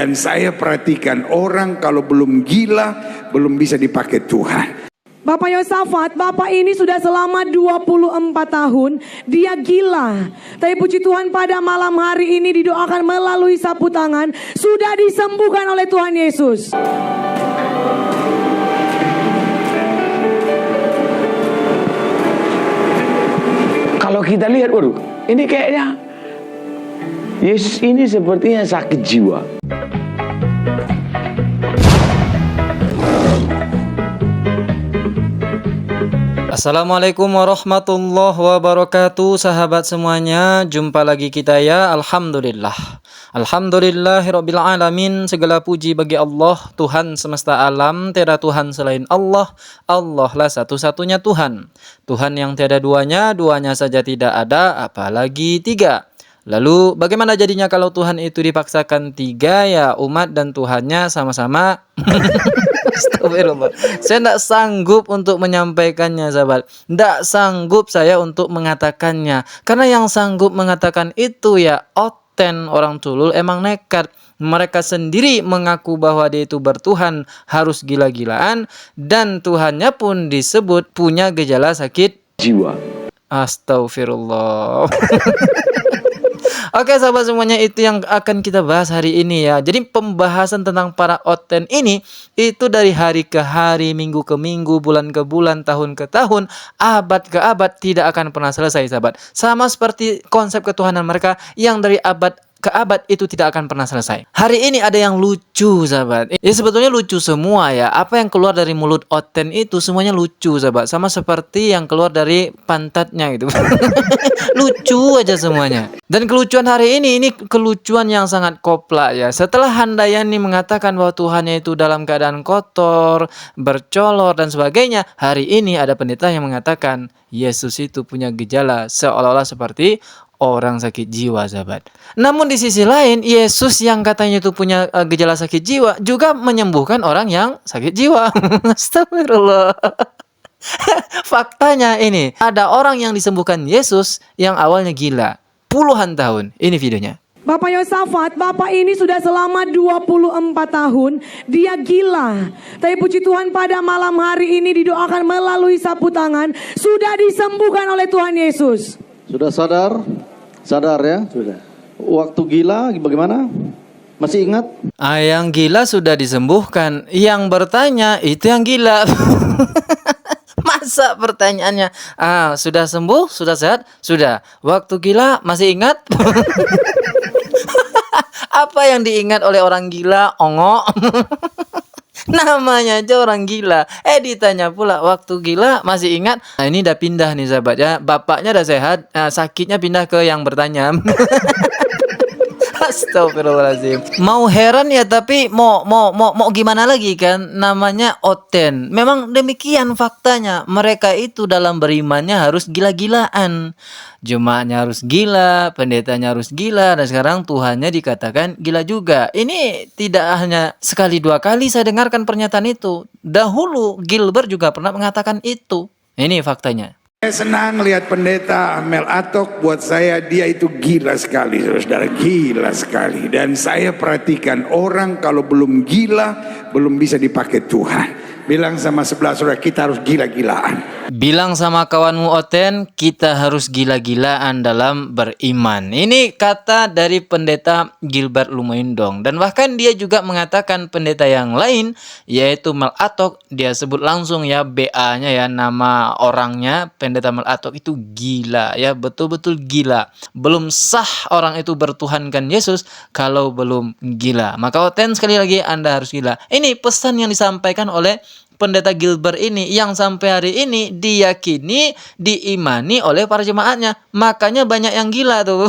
Dan saya perhatikan orang kalau belum gila, belum bisa dipakai Tuhan. Bapak Yosafat, Bapak ini sudah selama 24 tahun, dia gila. Tapi puji Tuhan pada malam hari ini didoakan melalui sapu tangan, sudah disembuhkan oleh Tuhan Yesus. Kalau kita lihat, waduh, ini kayaknya Yesus ini sepertinya sakit jiwa. Assalamualaikum warahmatullahi wabarakatuh, sahabat semuanya. Jumpa lagi kita ya. Alhamdulillah. Alhamdulillahirabbil alamin. Segala puji bagi Allah, Tuhan semesta alam. Tiada Tuhan selain Allah. Allah lah satu-satunya Tuhan. Tuhan yang tiada duanya, duanya saja tidak ada, apalagi tiga. Lalu bagaimana jadinya kalau Tuhan itu dipaksakan tiga? Ya umat dan Tuhannya sama-sama. Astagfirullah. Saya tidak sanggup untuk menyampaikannya, sahabat. Tidak sanggup saya untuk mengatakannya. Karena yang sanggup mengatakan itu ya oten orang tulul, emang nekat. Mereka sendiri mengaku bahwa dia itu bertuhan, harus gila-gilaan. Dan Tuhannya pun disebut punya gejala sakit Jiwa. Astagfirullah. Oke sahabat semuanya, itu yang akan kita bahas hari ini ya. Jadi pembahasan tentang para oten ini itu dari hari ke hari, minggu ke minggu, bulan ke bulan, tahun ke tahun, abad ke abad, tidak akan pernah selesai sahabat. Sama seperti konsep ketuhanan mereka yang dari abad ke abad itu tidak akan pernah selesai. Hari ini ada yang lucu sahabat. Ya sebetulnya lucu semua ya. Apa yang keluar dari mulut oten itu semuanya lucu sahabat. Sama seperti yang keluar dari pantatnya gitu. Lucu aja semuanya. Dan kelucuan hari ini kelucuan yang sangat kopla ya. Setelah Handayani mengatakan bahwa Tuhannya itu dalam keadaan kotor, bercolor dan sebagainya, hari ini ada pendeta yang mengatakan Yesus itu punya gejala seolah-olah seperti orang sakit jiwa sahabat. Namun di sisi lain Yesus yang katanya itu punya gejala sakit jiwa juga menyembuhkan orang yang sakit jiwa. Astagfirullah. Faktanya ini ada orang yang disembuhkan Yesus yang awalnya gila puluhan tahun. Ini videonya. Bapak Yosafat, Bapak ini sudah selama 24 tahun, dia gila. Tapi puji Tuhan pada malam hari ini didoakan melalui sapu tangan, sudah disembuhkan oleh Tuhan Yesus. Sudah sadar? Sadar ya? Sudah. Waktu gila bagaimana? Masih ingat? Yang gila sudah disembuhkan. Yang bertanya itu yang gila. Masa pertanyaannya, sudah sembuh? Sudah sehat? Sudah. Waktu gila masih ingat? Apa yang diingat oleh orang gila? Ongok. Namanya aja orang gila. Ditanya pula waktu gila masih ingat? Nah, ini udah pindah nih sahabat ya. Bapaknya udah sehat, sakitnya pindah ke yang bertanya. Astagfirullahaladzim. Mau heran ya, tapi mau gimana lagi kan? Namanya oten. Memang demikian faktanya. Mereka itu dalam berimannya harus gila-gilaan. Jemaatnya harus gila, pendetanya harus gila, dan sekarang Tuhannya dikatakan gila juga. Ini tidak hanya sekali dua kali saya dengarkan pernyataan itu. Dahulu Gilbert juga pernah mengatakan itu. Ini faktanya. Saya senang lihat pendeta Amel Atok. Buat saya dia itu gila sekali, saudara, gila sekali. Dan saya perhatikan orang kalau belum gila, belum bisa dipakai Tuhan. Bilang sama sebelah saudara, kita harus gila-gilaan. Bilang sama kawanmu oten, kita harus gila-gilaan dalam beriman. Ini kata dari pendeta Gilbert Lumuyndong. Dan bahkan dia juga mengatakan pendeta yang lain, yaitu Mel Atok. Dia sebut langsung ya BA-nya ya, nama orangnya. Pendeta Mel Atok itu gila ya, betul-betul gila. Belum sah orang itu bertuhankan Yesus kalau belum gila. Maka oten, sekali lagi Anda harus gila. Ini pesan yang disampaikan oleh pendeta Gilbert ini yang sampai hari ini diyakini, diimani oleh para jemaatnya. Makanya banyak yang gila tuh.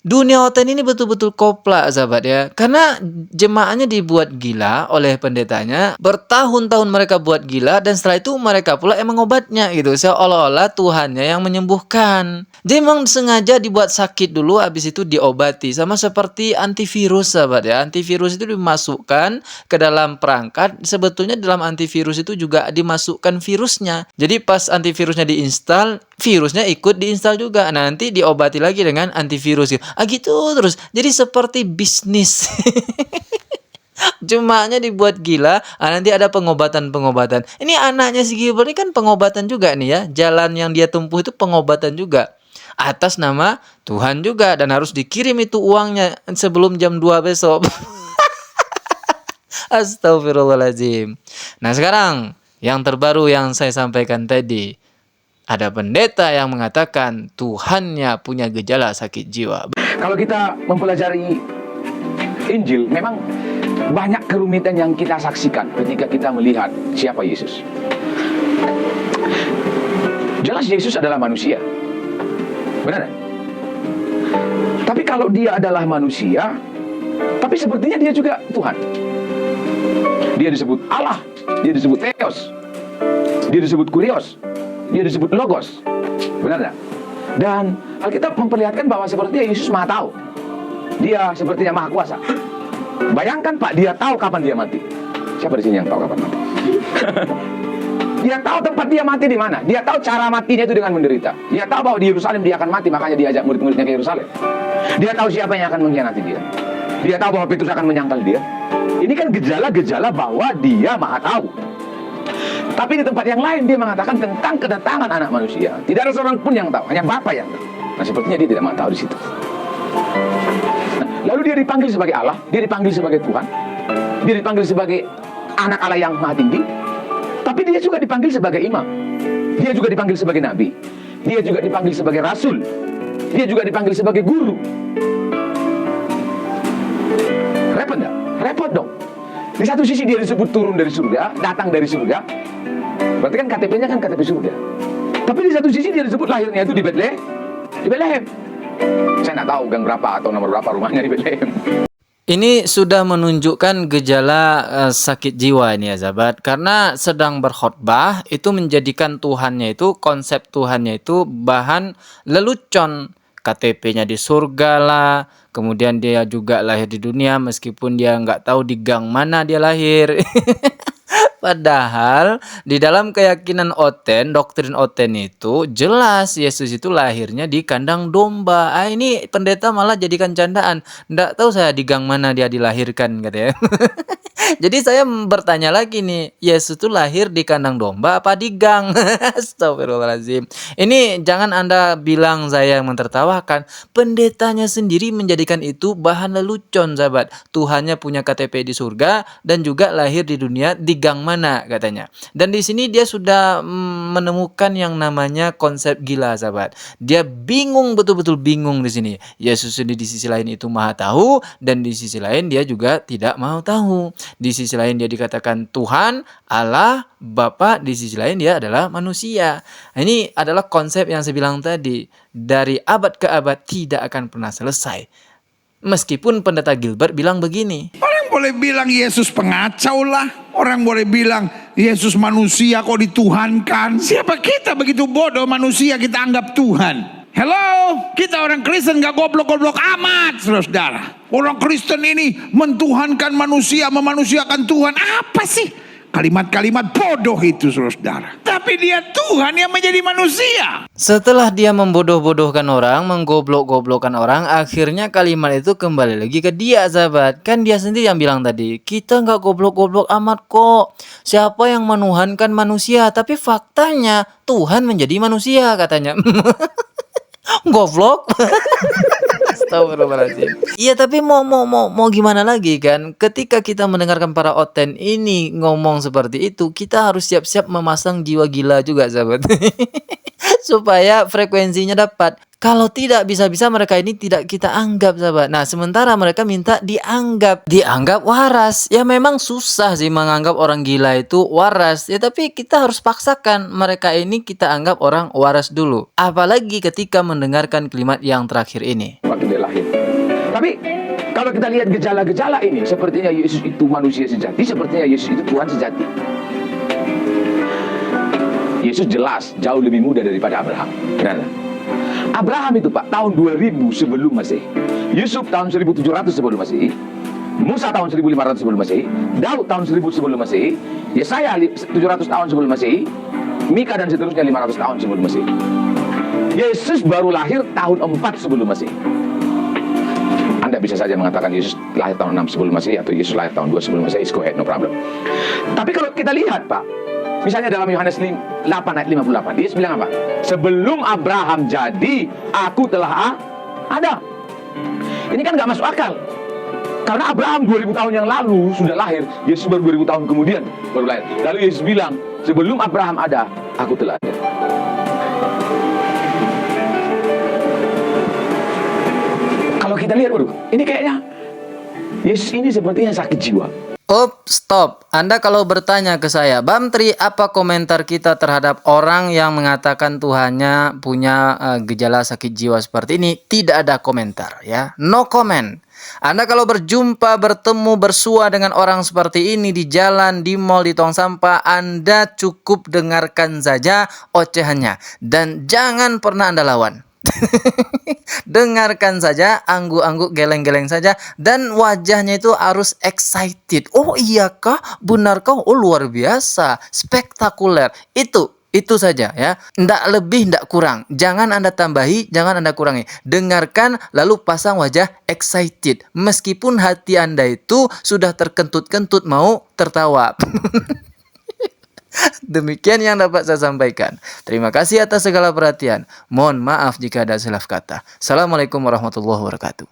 Dunia oten ini betul-betul kopla sahabat ya. Karena jemaahnya dibuat gila oleh pendetanya. Bertahun-tahun mereka buat gila. Dan setelah itu mereka pula emang obatnya gitu. Seolah-olah Tuhannya yang menyembuhkan. Jadi memang sengaja dibuat sakit dulu, habis itu diobati. Sama seperti antivirus sahabat ya. Antivirus itu dimasukkan ke dalam perangkat. Sebetulnya dalam antivirus itu juga dimasukkan virusnya. Jadi pas antivirusnya diinstal, virusnya ikut diinstal juga. Nah, nanti diobati lagi dengan antivirus gitu. Gitu terus. Jadi seperti bisnis. Cumanya dibuat gila, nanti ada pengobatan-pengobatan. Ini anaknya si Gilbert ini kan pengobatan juga nih ya. Jalan yang dia tempuh itu pengobatan juga. Atas nama Tuhan juga. Dan harus dikirim itu uangnya sebelum jam 2 besok. Astagfirullahaladzim. Nah sekarang yang terbaru yang saya sampaikan tadi. Ada pendeta yang mengatakan Tuhannya punya gejala sakit jiwa. Kalau kita mempelajari Injil, memang banyak kerumitan yang kita saksikan ketika kita melihat siapa Yesus. Jelas Yesus adalah manusia, benar? Tapi kalau dia adalah manusia, tapi sepertinya dia juga Tuhan. Dia disebut Allah, dia disebut Theos, dia disebut Kurios, dia disebut Logos, benar tak? Dan Alkitab memperlihatkan bahwa sepertinya Yesus Maha Tahu. Dia sepertinya Maha Kuasa. Bayangkan Pak, dia tahu kapan dia mati. Siapa di sini yang tahu kapan mati? Dia tahu tempat dia mati di mana. Dia tahu cara matinya itu dengan menderita. Dia tahu bahwa di Yerusalem dia akan mati, makanya dia ajak murid-muridnya ke Yerusalem. Dia tahu siapa yang akan mengkhianati dia. Dia tahu bahwa Petrus akan menyangkal dia. Ini kan gejala-gejala bahwa dia Maha Tahu. Tapi di tempat yang lain dia mengatakan tentang kedatangan anak manusia. Tidak ada seorang pun yang tahu, hanya Bapa yang tahu. Nah, sepertinya dia tidak Maha Tahu di situ. Lalu dia dipanggil sebagai Allah, dia dipanggil sebagai Tuhan, dia dipanggil sebagai anak Allah yang maha tinggi, tapi dia juga dipanggil sebagai imam, dia juga dipanggil sebagai nabi, dia juga dipanggil sebagai rasul, dia juga dipanggil sebagai guru. Repot enggak? Repot dong. Di satu sisi dia disebut turun dari surga, datang dari surga, berarti kan KTP-nya kan KTP surga. Tapi di satu sisi dia disebut lahirnya itu di Bethlehem, di Bethlehem. Saya nggak tahu gang berapa atau nomor berapa rumahnya di Bethlehem. Ini sudah menunjukkan gejala sakit jiwa ini ya sahabat. Karena sedang berkhotbah itu menjadikan Tuhannya itu, konsep Tuhannya itu bahan lelucon. KTP-nya di surga lah. Kemudian dia juga lahir di dunia meskipun dia nggak tahu di gang mana dia lahir. Padahal di dalam keyakinan Oten, doktrin Oten itu jelas Yesus itu lahirnya di kandang domba. Ini pendeta malah jadikan candaan. Nggak tahu saya di gang mana dia dilahirkan katanya. Jadi saya bertanya lagi nih, Yesus itu lahir di kandang domba apa di gang? Astagfirullahaladzim. Ini jangan Anda bilang saya yang mentertawakan. Pendetanya sendiri menjadikan itu bahan lelucon sahabat. Tuhannya punya KTP di surga dan juga lahir di dunia di gang mana katanya. Dan di sini dia sudah menemukan yang namanya konsep gila sahabat. Dia bingung, betul-betul bingung di sini. Yesus ini di sisi lain itu maha tahu dan di sisi lain dia juga tidak mau tahu. Di sisi lain dia dikatakan Tuhan, Allah, Bapa, di sisi lain dia adalah manusia. Ini adalah konsep yang saya bilang tadi. Dari abad ke abad tidak akan pernah selesai. Meskipun pendeta Gilbert bilang begini. Orang boleh bilang Yesus pengacau lah. Orang boleh bilang Yesus manusia kok dituhankan. Siapa kita begitu bodoh manusia kita anggap Tuhan? Hello, kita orang Kristen gak goblok-goblok amat, saudara. Orang Kristen ini mentuhankan manusia, memanusiakan Tuhan. Apa sih? Kalimat-kalimat bodoh itu, saudara. Tapi dia Tuhan yang menjadi manusia. Setelah dia membodoh-bodohkan orang, menggoblok-goblokkan orang, akhirnya kalimat itu kembali lagi ke dia, sahabat. Kan dia sendiri yang bilang tadi, kita nggak goblok-goblok amat kok. Siapa yang menuhankan manusia? Tapi faktanya Tuhan menjadi manusia, katanya. Goblok. Astagfirullahaladzim. Iya, tapi mau gimana lagi kan? Ketika kita mendengarkan para Oten ini ngomong seperti itu, kita harus siap-siap memasang jiwa gila juga, sahabat. Supaya frekuensinya dapat. Kalau tidak, bisa-bisa mereka ini tidak kita anggap, sahabat. Nah, sementara mereka minta dianggap waras. Ya memang susah sih menganggap orang gila itu waras. Ya tapi kita harus paksakan mereka ini kita anggap orang waras dulu. Apalagi ketika mendengarkan kalimat yang terakhir ini. Waktu dia lahir. Tapi kalau kita lihat gejala-gejala ini, sepertinya Yesus itu manusia sejati, sepertinya Yesus itu Tuhan sejati. Yesus jelas jauh lebih muda daripada Abraham. Benar? Abraham itu Pak tahun 2000 sebelum Masehi, Yusuf tahun 1700 sebelum Masehi, Musa tahun 1500 sebelum Masehi, Daud tahun 1000 sebelum Masehi, Yesaya 700 tahun sebelum Masehi, Mika dan seterusnya 500 tahun sebelum Masehi. Yesus baru lahir tahun 4 sebelum Masehi. Anda bisa saja mengatakan Yesus lahir tahun 6 sebelum Masehi atau Yesus lahir tahun 2 sebelum Masehi, go ahead, no problem. Tapi kalau kita lihat, Pak, misalnya dalam Yohanes 8 ayat 58, Yesus bilang apa? Sebelum Abraham jadi, aku telah ada. Ini kan nggak masuk akal. Karena Abraham 2000 tahun yang lalu sudah lahir, Yesus baru 2000 tahun kemudian baru lahir. Lalu Yesus bilang, sebelum Abraham ada, aku telah ada. Kalau kita lihat, waduh, ini kayaknya Yesus ini sepertinya sakit jiwa. Stop. Anda kalau bertanya ke saya, Bang Tri, apa komentar kita terhadap orang yang mengatakan Tuhannya punya gejala sakit jiwa seperti ini? Tidak ada komentar, ya. No comment. Anda kalau berjumpa, bertemu, bersua dengan orang seperti ini di jalan, di mall, di tong sampah, Anda cukup dengarkan saja ocehannya. Dan jangan pernah Anda lawan. Dengarkan saja, angguk-angguk, geleng-geleng saja, dan wajahnya itu harus excited. Oh iya kah? Benar kah? Oh luar biasa, spektakuler. Itu saja ya. Ndak lebih, ndak kurang. Jangan Anda tambahi, jangan Anda kurangi. Dengarkan lalu pasang wajah excited. Meskipun hati Anda itu sudah terkentut-kentut mau tertawa. Demikian yang dapat saya sampaikan. Terima kasih atas segala perhatian. Mohon maaf jika ada salah kata. Assalamualaikum warahmatullahi wabarakatuh.